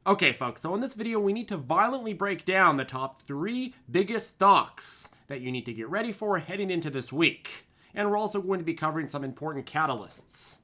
Okay folks, so in this video we need to violently break down the top 3 biggest stocks that you need to get ready for heading into this week. And we're also going to be covering some important catalysts.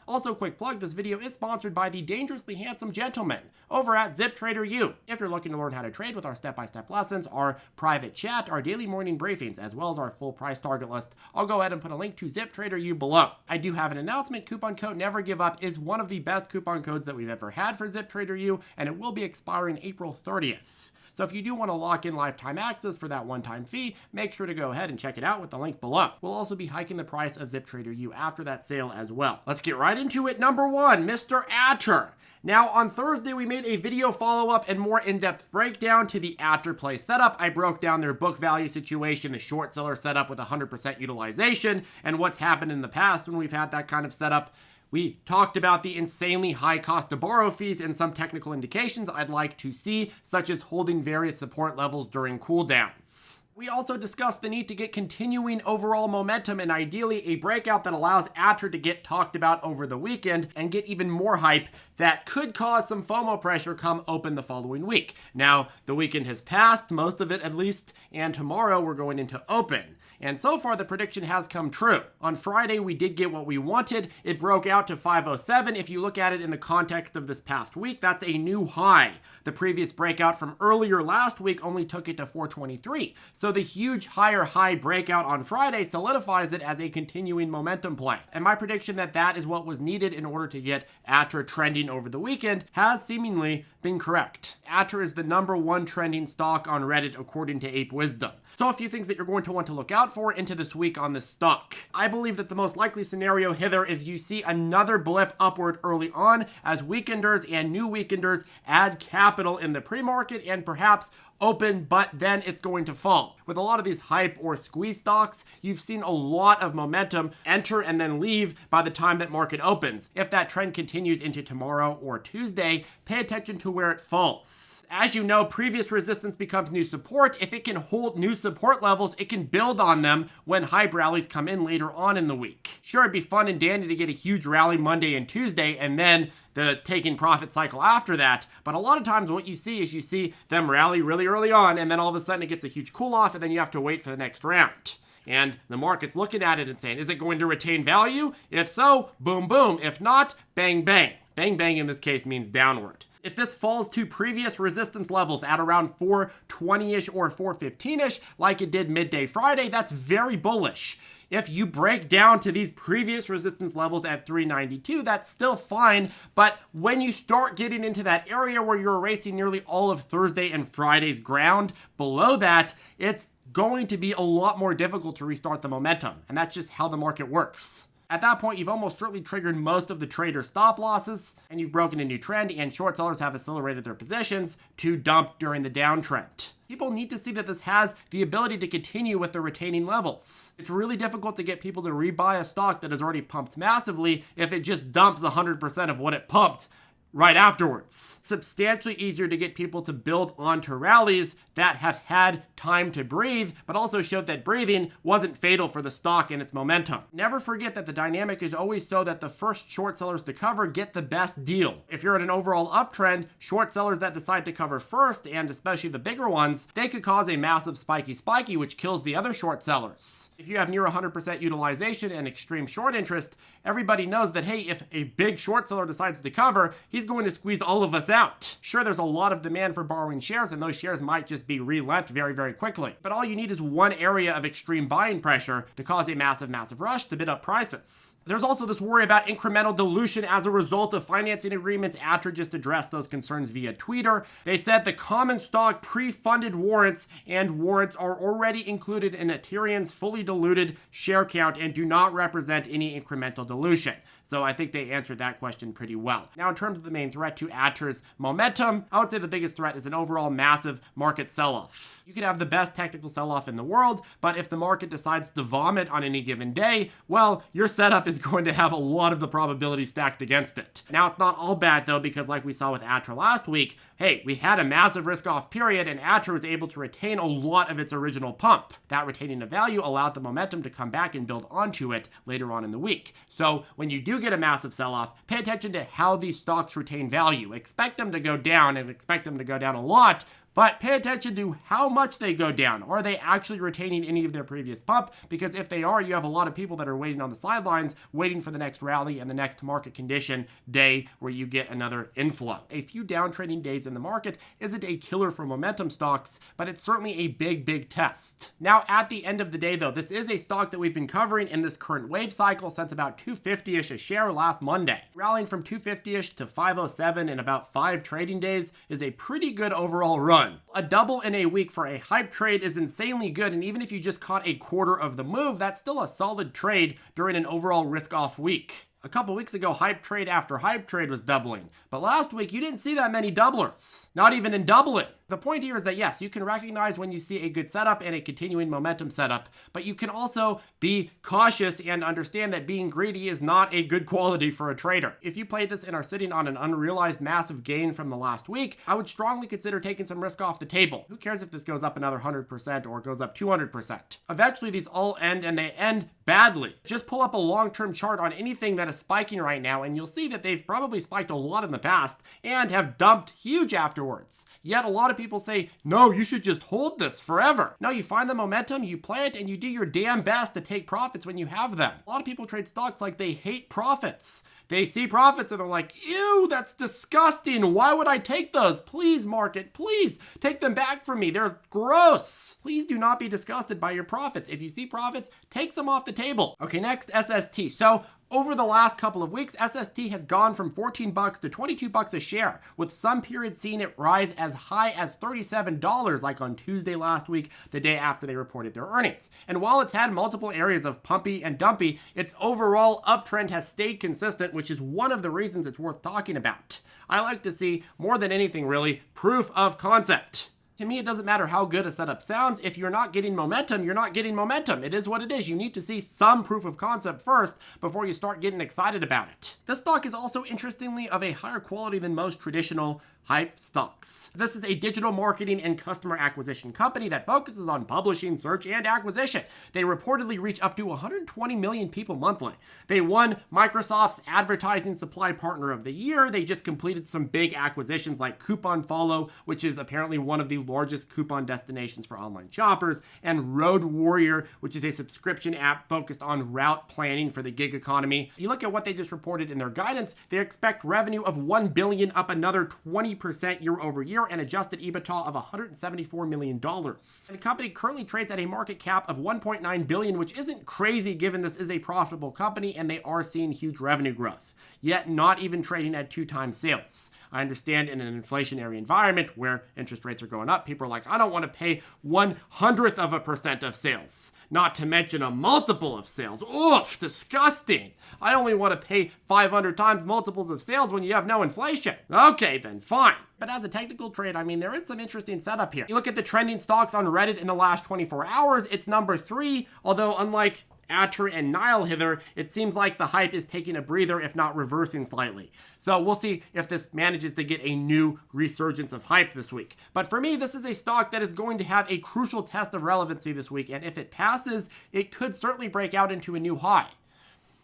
Also, quick plug, this video is sponsored by the dangerously handsome gentleman over at ZipTrader U. If you're looking to learn how to trade with our step-by-step lessons, our private chat, our daily morning briefings, as well as our full price target list, I'll go ahead and put a link to ZipTrader U below. I do have an announcement. Coupon code Never Give Up is one of the best coupon codes that we've ever had for ZipTrader U, and it will be expiring April 30th. So if you do want to lock in lifetime access for that one-time fee, make sure to go ahead and check it out with the link below. We'll also be hiking the price of ZipTrader U after that sale as well. Let's get right into it. Number 1, Mr. Ater. Now, on Thursday, we made a video follow-up and more in-depth breakdown to the Ater play setup. I broke down their book value situation, the short seller setup with 100% utilization, and what's happened in the past when we've had that kind of setup. We talked about the insanely high cost to borrow fees and some technical indications I'd like to see, such as holding various support levels during cooldowns. We also discussed the need to get continuing overall momentum and ideally a breakout that allows Ater to get talked about over the weekend and get even more hype that could cause some FOMO pressure come open the following week. Now, the weekend has passed, most of it at least, and tomorrow we're going into open. And so far, the prediction has come true. On Friday, we did get what we wanted. It broke out to 507. If you look at it in the context of this past week, that's a new high. The previous breakout from earlier last week only took it to 423. So the huge higher high breakout on Friday solidifies it as a continuing momentum play. And my prediction that that is what was needed in order to get Ater trending over the weekend has seemingly been correct. Ater is the #1 trending stock on Reddit according to Ape Wisdom. So a few things that you're going to want to look out for into this week on this stock. I believe that the most likely scenario hither is you see another blip upward early on as weekenders and new weekenders add capital in the pre-market and perhaps open, but then it's going to fall. With a lot of these hype or squeeze stocks, you've seen a lot of momentum enter and then leave by the time that market opens. If that trend continues into tomorrow or Tuesday, pay attention to where it falls. As you know, previous resistance becomes new support. If it can hold new support levels, it can build on them when hype rallies come in later on in the week. Sure, it'd be fun and dandy to get a huge rally Monday and Tuesday and then the taking profit cycle after that, but a lot of times what you see is you see them rally really early on and then all of a sudden it gets a huge cool off and then you have to wait for the next round. And the market's looking at it and saying, is it going to retain value? If so, boom, boom. If not, bang, bang. Bang, bang in this case means downward. If this falls to previous resistance levels at around 420-ish or 415-ish, like it did midday Friday, that's very bullish. If you break down to these previous resistance levels at 392, that's still fine. But when you start getting into that area where you're erasing nearly all of Thursday and Friday's ground below that, it's going to be a lot more difficult to restart the momentum. And that's just how the market works. At that point, you've almost certainly triggered most of the trader stop losses, and you've broken a new trend, and short sellers have accelerated their positions to dump during the downtrend. People need to see that this has the ability to continue with the retaining levels. It's really difficult to get people to rebuy a stock that has already pumped massively if it just dumps 100% of what it pumped right afterwards. Substantially easier to get people to build onto rallies that have had time to breathe, but also showed that breathing wasn't fatal for the stock and its momentum. Never forget that the dynamic is always so that the first short sellers to cover get the best deal. If you're in an overall uptrend, short sellers that decide to cover first, and especially the bigger ones, they could cause a massive spiky, which kills the other short sellers. If you have near 100% utilization and extreme short interest, everybody knows that, hey, if a big short seller decides to cover, he's going to squeeze all of us out. Sure, there's a lot of demand for borrowing shares, and those shares might just be relent very quickly. But all you need is one area of extreme buying pressure to cause a massive rush to bid up prices. There's also this worry about incremental dilution as a result of financing agreements. Ater just addressed those concerns via Twitter. They said the common stock pre-funded warrants and warrants are already included in Aterian's fully diluted share count and do not represent any incremental dilution. So I think they answered that question pretty well. Now, in terms of the main threat to Ater's momentum, I would say the biggest threat is an overall massive market sell-off. You could have the best technical sell-off in the world, but if the market decides to vomit on any given day, well, your setup is going to have a lot of the probability stacked against it. Now, it's not all bad though, because like we saw with Ater last week, hey, we had a massive risk-off period and Ater was able to retain a lot of its original pump. That retaining of value allowed the momentum to come back and build onto it later on in the week. So when you do do get a massive sell-off, pay attention to how these stocks retain value. Expect them to go down and expect them to go down a lot, but pay attention to how much they go down. Are they actually retaining any of their previous pump? Because if they are, you have a lot of people that are waiting on the sidelines, waiting for the next rally and the next market condition day where you get another inflow. A few down trading days in the market isn't a killer for momentum stocks, but it's certainly a big test. Now, at the end of the day, though, this is a stock that we've been covering in this current wave cycle since about 250-ish a share last Monday. Rallying from 250-ish to 507 in about 5 trading days is a pretty good overall run. A double in a week for a hype trade is insanely good, and even if you just caught a quarter of the move, that's still a solid trade during an overall risk-off week. A couple weeks ago, hype trade after hype trade was doubling, but last week you didn't see that many doublers, not even in doubling. The point here is that yes, you can recognize when you see a good setup and a continuing momentum setup, but you can also be cautious and understand that being greedy is not a good quality for a trader. If you played this and are sitting on an unrealized massive gain from the last week, I would strongly consider taking some risk off the table. Who cares if this goes up another 100% or goes up 200%? Eventually these all end, and they end badly. Just pull up a long-term chart on anything that is spiking right now and you'll see that they've probably spiked a lot in the past and have dumped huge afterwards. Yet a lot of people say, no, you should just hold this forever. No, you find the momentum, you play it, and you do your damn best to take profits when you have them. A lot of people trade stocks like they hate profits. They see profits and they're like, ew, that's disgusting. Why would I take those? Please, market, please take them back from me. They're gross. Please do not be disgusted by your profits. If you see profits, take some off the table. Okay, next, SST. So over the last couple of weeks, SST has gone from $14 to $22 a share, with some periods seeing it rise as high as $37, like on Tuesday last week, the day after they reported their earnings. And while it's had multiple areas of pumpy and dumpy, its overall uptrend has stayed consistent, which is one of the reasons it's worth talking about. I like to see, more than anything really, proof of concept. To me, it doesn't matter how good a setup sounds. If you're not getting momentum, you're not getting momentum. It is what it is. You need to see some proof of concept first before you start getting excited about it. This stock is also, interestingly, of a higher quality than most traditional hype stocks. This is a digital marketing and customer acquisition company that focuses on publishing, search, and acquisition. They reportedly reach up to 120 million people monthly. They won Microsoft's Advertising Supply Partner of the Year. They just completed some big acquisitions like CouponFollow, which is apparently one of the largest coupon destinations for online shoppers, and Road Warrior, which is a subscription app focused on route planning for the gig economy. You look at what they just reported in their guidance, they expect revenue of $1 billion, up another 20% year over year, and adjusted EBITDA of $174 million. And the company currently trades at a market cap of $1.9 billion, which isn't crazy given this is a profitable company and they are seeing huge revenue growth, yet not even trading at 2x sales. I understand in an inflationary environment where interest rates are going up, people are like, I don't want to pay 1/100% of sales, not to mention a multiple of sales. Oof, disgusting. I only want to pay 500 times multiples of sales when you have no inflation. Okay, then fine. But as a technical trade, I mean, there is some interesting setup here. You look at the trending stocks on Reddit in the last 24 hours, it's number 3, although unlike Aterian and Nile hither, it seems like the hype is taking a breather, if not reversing slightly. So we'll see if this manages to get a new resurgence of hype this week. But for me, this is a stock that is going to have a crucial test of relevancy this week, and if it passes, it could certainly break out into a new high.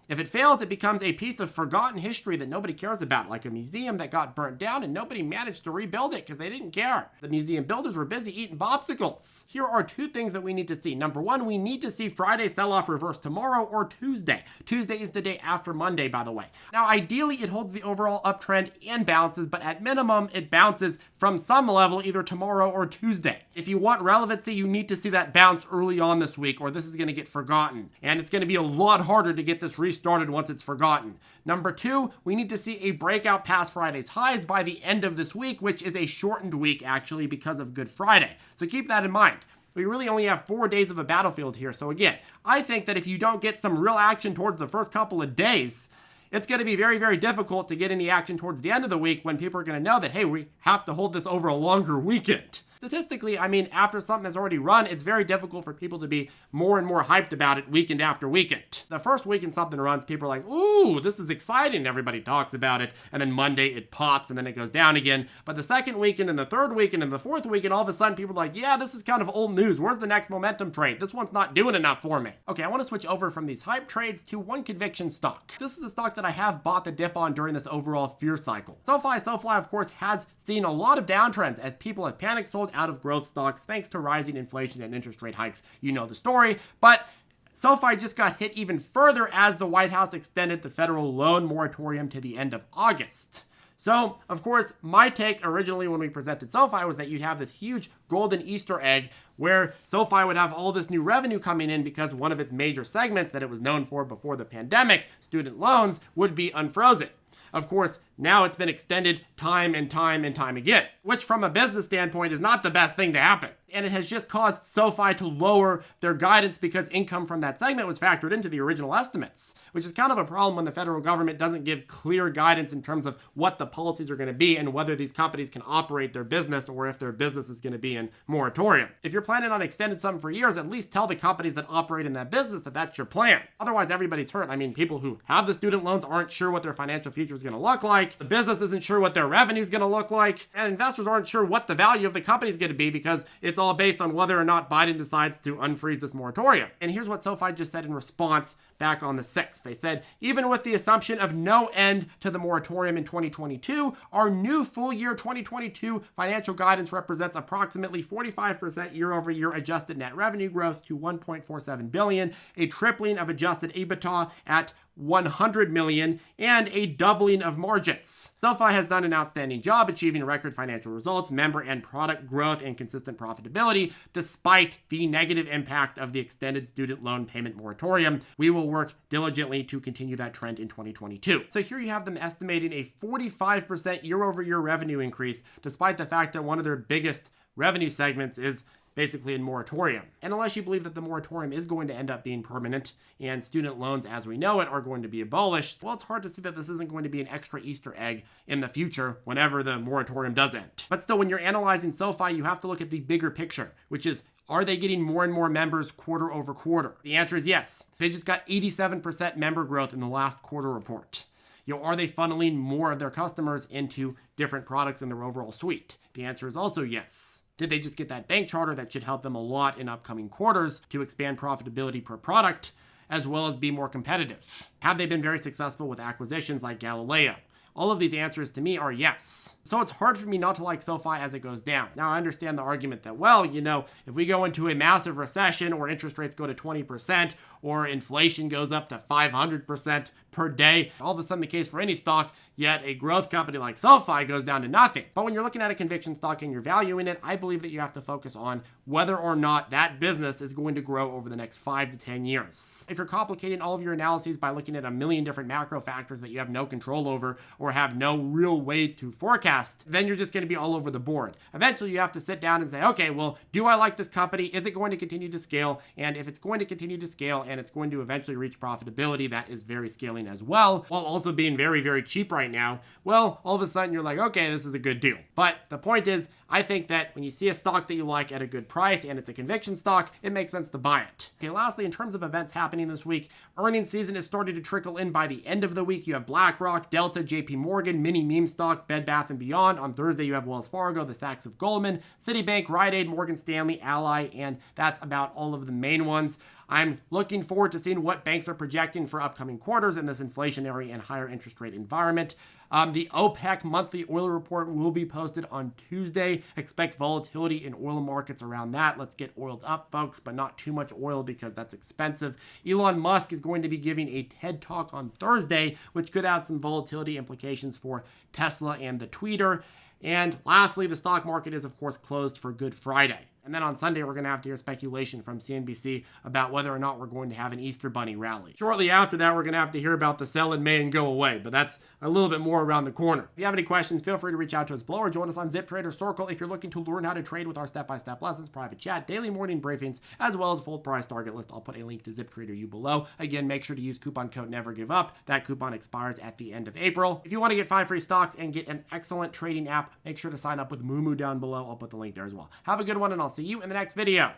If it fails, it becomes a piece of forgotten history that nobody cares about, like a museum that got burnt down and nobody managed to rebuild it because they didn't care. The museum builders were busy eating popsicles. Here are 2 things that we need to see. Number 1, we need to see Friday sell-off reverse tomorrow or Tuesday. Tuesday is the day after Monday, by the way. Now, ideally, it holds the overall uptrend and bounces, but at minimum, it bounces from some level either tomorrow or Tuesday. If you want relevancy, you need to see that bounce early on this week, or this is going to get forgotten. And it's going to be a lot harder to get this restarted once it's forgotten. Number 2, we need to see a breakout past Friday's highs by the end of this week, which is a shortened week actually because of Good Friday. So keep that in mind. We really only have 4 days of a battlefield here. So again, I think that if you don't get some real action towards the first couple of days, it's going to be very, very difficult to get any action towards the end of the week when people are going to know that, hey, we have to hold this over a longer weekend. Statistically, I mean, after something has already run, it's very difficult for people to be more and more hyped about it weekend after weekend. The first weekend something runs, people are like, ooh, this is exciting. Everybody talks about it. And then Monday it pops and then it goes down again. But the second weekend and the third weekend and the fourth weekend, all of a sudden people are like, yeah, this is kind of old news. Where's the next momentum trade? This one's not doing enough for me. Okay, I want to switch over from these hype trades to one conviction stock. This is a stock that I have bought the dip on during this overall fear cycle. SoFi, of course, has seen a lot of downtrends as people have panic sold out of growth stocks thanks to rising inflation and interest rate hikes. You know the story, but SoFi just got hit even further as the White House extended the federal loan moratorium to the end of August. So, of course, my take originally when we presented SoFi was that you'd have this huge golden Easter egg where SoFi would have all this new revenue coming in because one of its major segments that it was known for before the pandemic, student loans, would be unfrozen. Of course, now it's been extended time and time and time again, which from a business standpoint is not the best thing to happen. And it has just caused SoFi to lower their guidance because income from that segment was factored into the original estimates, which is kind of a problem when the federal government doesn't give clear guidance in terms of what the policies are going to be and whether these companies can operate their business or if their business is going to be in moratorium. If you're planning on extending something for years, at least tell the companies that operate in that business that that's your plan. Otherwise, everybody's hurt. I mean, people who have the student loans aren't sure what their financial future is going to look like. The business isn't sure what their revenue is going to look like. And investors aren't sure what the value of the company is going to be because it's all based on whether or not Biden decides to unfreeze this moratorium. And here's what SoFi just said in response back on the 6th. They said, even with the assumption of no end to the moratorium in 2022, our new full year 2022 financial guidance represents approximately 45% year-over-year adjusted net revenue growth to $1.47 billion, a tripling of adjusted EBITDA at $100 million, and a doubling of margins. SoFi has done an outstanding job achieving record financial results, member and product growth, and consistent profitability, despite the negative impact of the extended student loan payment moratorium. We will work diligently to continue that trend in 2022. So here you have them estimating a 45% year-over-year revenue increase, despite the fact that one of their biggest revenue segments is basically in moratorium. And unless you believe that the moratorium is going to end up being permanent and student loans as we know it are going to be abolished, well, it's hard to see that this isn't going to be an extra Easter egg in the future whenever the moratorium does end. But still, when you're analyzing SoFi, you have to look at the bigger picture, which is, are they getting more and more members quarter over quarter? The answer is yes. They just got 87% member growth in the last quarter report. Are they funneling more of their customers into different products in their overall suite? The answer is also yes. Did they just get that bank charter that should help them a lot in upcoming quarters to expand profitability per product, as well as be more competitive? Have they been very successful with acquisitions like Galileo? All of these answers to me are yes. So it's hard for me not to like SoFi as it goes down. Now, I understand the argument that, well, if we go into a massive recession or interest rates go to 20% or inflation goes up to 500% per day, all of a sudden the case for any stock, yet a growth company like SoFi goes down to nothing. But when you're looking at a conviction stock and you're valuing it, I believe that you have to focus on whether or not that business is going to grow over the next 5 to 10 years. If you're complicating all of your analyses by looking at a million different macro factors that you have no control over or have no real way to forecast, then you're just going to be all over the board. Eventually, you have to sit down and say, okay, well, do I like this company? Is it going to continue to scale? And if it's going to continue to scale and it's going to eventually reach profitability, that is very scaling as well, while also being very, very cheap right now, well, all of a sudden you're like, okay, this is a good deal. But the point is, I think that when you see a stock that you like at a good price and it's a conviction stock, it makes sense to buy it. Okay, lastly, in terms of events happening this week, earnings season is starting to trickle in by the end of the week. You have BlackRock, Delta, JP Morgan, mini meme stock, Bed Bath & Beyond. On Thursday, you have Wells Fargo, the Saks of Goldman, Citibank, Rite Aid, Morgan Stanley, Ally, and that's about all of the main ones. I'm looking forward to seeing what banks are projecting for upcoming quarters in this inflationary and higher interest rate environment. The OPEC monthly oil report will be posted on Tuesday. Expect volatility in oil markets around that. Let's get oiled up, folks, but not too much oil because that's expensive. Elon Musk is going to be giving a TED Talk on Thursday, which could have some volatility implications for Tesla and the tweeter. And lastly, the stock market is, of course, closed for Good Friday. And then on Sunday, we're going to have to hear speculation from CNBC about whether or not we're going to have an Easter Bunny rally. Shortly after that, we're going to have to hear about the sell in May and go away, but that's a little bit more around the corner. If you have any questions, feel free to reach out to us below or join us on ZipTrader Circle if you're looking to learn how to trade with our step-by-step lessons, private chat, daily morning briefings, as well as full price target list. I'll put a link to ZipTrader you below. Again, make sure to use coupon code NEVERGIVEUP. That coupon expires at the end of April. If you want to get 5 free stocks and get an excellent trading app, make sure to sign up with Moomoo down below. I'll put the link there as well. Have a good one, and I'll see you in the next video.